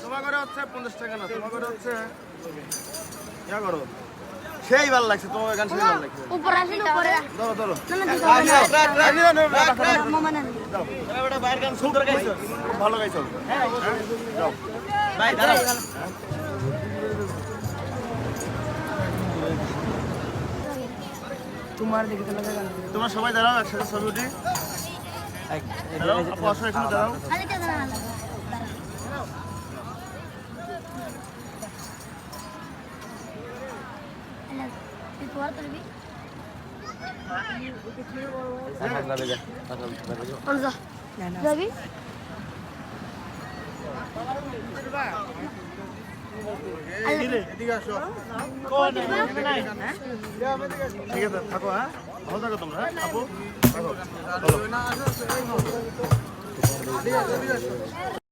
তোমার করে হচ্ছে 50 টাকা না, তোমার করে হচ্ছে ইয়া করো। সেই ভালো লাগছে, তোমার গান সেই ভালো লাগছে। উপরে আসেন উপরে। ধরো ধরো। মামা নেন। এটা বাইরের গান সুন্দর গাইছো, খুব ভালো গাইছো। হ্যাঁ যাও ভাই দাঁড়াও। তোমার দিকে তো লাগা গান। তোমরা সবাই দাঁড়াও একসাথে ছবি উঠি। দাঁড়াও আপু আসো এখানে দাঁড়াও। আরেকটা দাঁড়ান। তুই তোয়ার করবি? যাবি? এদিকে আসো। ঠিক আছে থাকো, হ্যাঁ ভালো থাকো তোমরা, হ্যাঁ আপু থাকো।